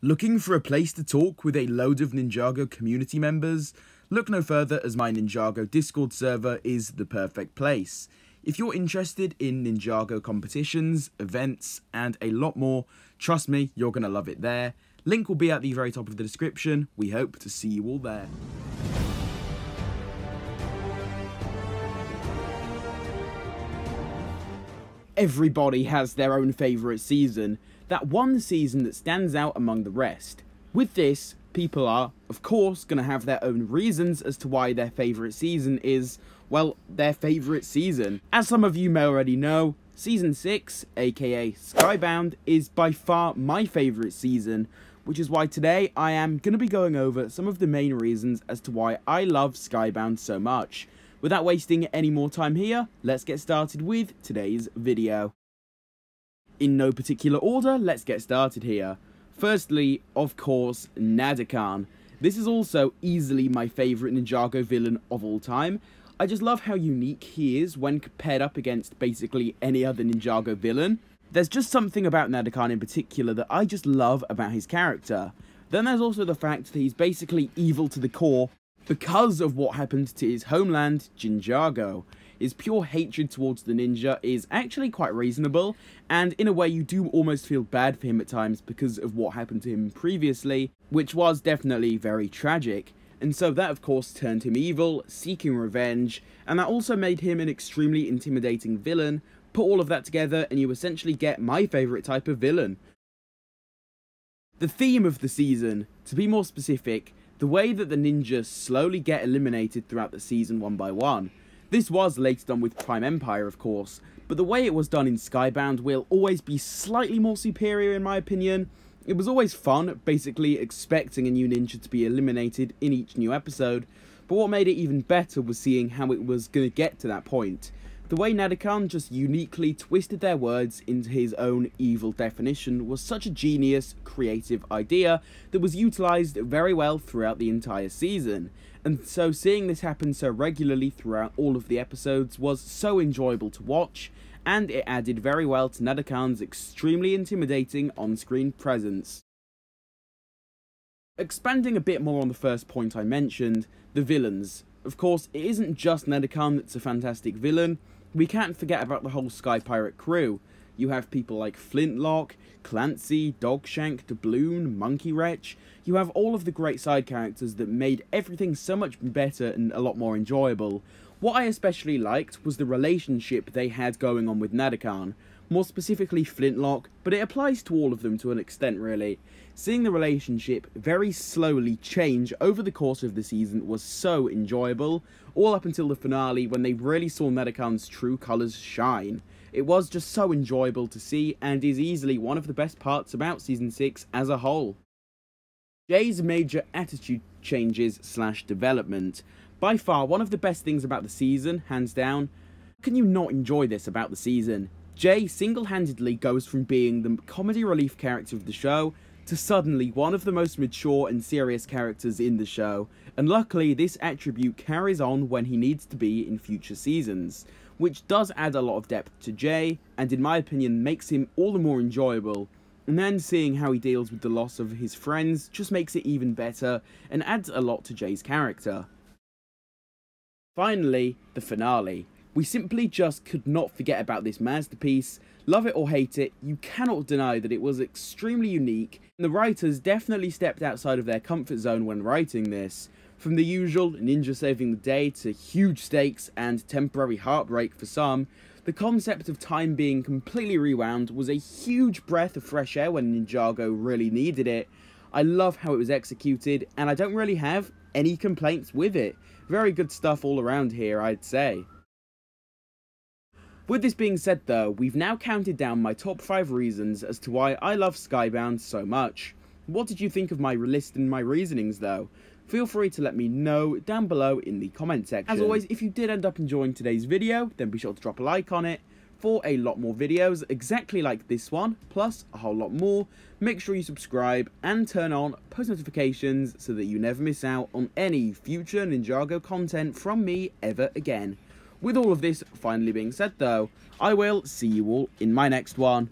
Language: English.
Looking for a place to talk with a load of Ninjago community members? Look no further, as my Ninjago Discord server is the perfect place. If you're interested in Ninjago competitions, events, and a lot more, trust me, you're going to love it there. Link will be at the very top of the description. We hope to see you all there. Everybody has their own favourite season, that one season that stands out among the rest. With this, people are, of course, going to have their own reasons as to why their favourite season is, well, their favourite season. As some of you may already know, Season 6, aka Skybound, is by far my favourite season, which is why today I am going to be going over some of the main reasons as to why I love Skybound so much. Without wasting any more time here, let's get started with today's video. In no particular order, let's get started here. Firstly, of course, Nadokhan. This is also easily my favourite Ninjago villain of all time. I just love how unique he is when compared up against basically any other Ninjago villain. There's just something about Nadokhan in particular that I just love about his character. Then there's also the fact that he's basically evil to the core because of what happened to his homeland, Ninjago. His pure hatred towards the ninja is actually quite reasonable, and in a way you do almost feel bad for him at times because of what happened to him previously, which was definitely very tragic. And so that of course turned him evil, seeking revenge, and that also made him an extremely intimidating villain. Put all of that together and you essentially get my favourite type of villain. The theme of the season, to be more specific, the way that the ninjas slowly get eliminated throughout the season one by one. This was later done with Prime Empire, of course, but the way it was done in Skybound will always be slightly more superior in my opinion. It was always fun, basically expecting a new ninja to be eliminated in each new episode, but what made it even better was seeing how it was going to get to that point. The way Nadokhan just uniquely twisted their words into his own evil definition was such a genius, creative idea that was utilised very well throughout the entire season. And so seeing this happen so regularly throughout all of the episodes was so enjoyable to watch, and it added very well to Nadokhan's extremely intimidating on-screen presence. Expanding a bit more on the first point I mentioned, the villains. Of course, it isn't just Nadokhan that's a fantastic villain. We can't forget about the whole Sky Pirate crew. You have people like Flintlock, Clancy, Dogshank, Doubloon, Monkey Wretch. You have all of the great side characters that made everything so much better and a lot more enjoyable. What I especially liked was the relationship they had going on with Nadokhan. More specifically Flintlock, but it applies to all of them to an extent really. Seeing the relationship very slowly change over the course of the season was so enjoyable, all up until the finale when they really saw Nadokhan's true colours shine. It was just so enjoyable to see, and is easily one of the best parts about Season 6 as a whole. Jay's major attitude changes / development. By far one of the best things about the season, hands down. How can you not enjoy this about the season? Jay single-handedly goes from being the comedy relief character of the show to suddenly one of the most mature and serious characters in the show, and luckily this attribute carries on when he needs to be in future seasons, which does add a lot of depth to Jay, and in my opinion makes him all the more enjoyable. And then seeing how he deals with the loss of his friends just makes it even better, and adds a lot to Jay's character. Finally, the finale. We simply just could not forget about this masterpiece. Love it or hate it, you cannot deny that it was extremely unique, and the writers definitely stepped outside of their comfort zone when writing this. From the usual ninja saving the day to huge stakes and temporary heartbreak for some, the concept of time being completely rewound was a huge breath of fresh air when Ninjago really needed it. I love how it was executed, and I don't really have any complaints with it. Very good stuff all around here, I'd say. With this being said though, we've now counted down my top 5 reasons as to why I love Skybound so much. What did you think of my list and my reasonings though? Feel free to let me know down below in the comment section. As always, if you did end up enjoying today's video, then be sure to drop a like on it. For a lot more videos exactly like this one, plus a whole lot more, make sure you subscribe and turn on post notifications so that you never miss out on any future Ninjago content from me ever again. With all of this finally being said though, I will see you all in my next one.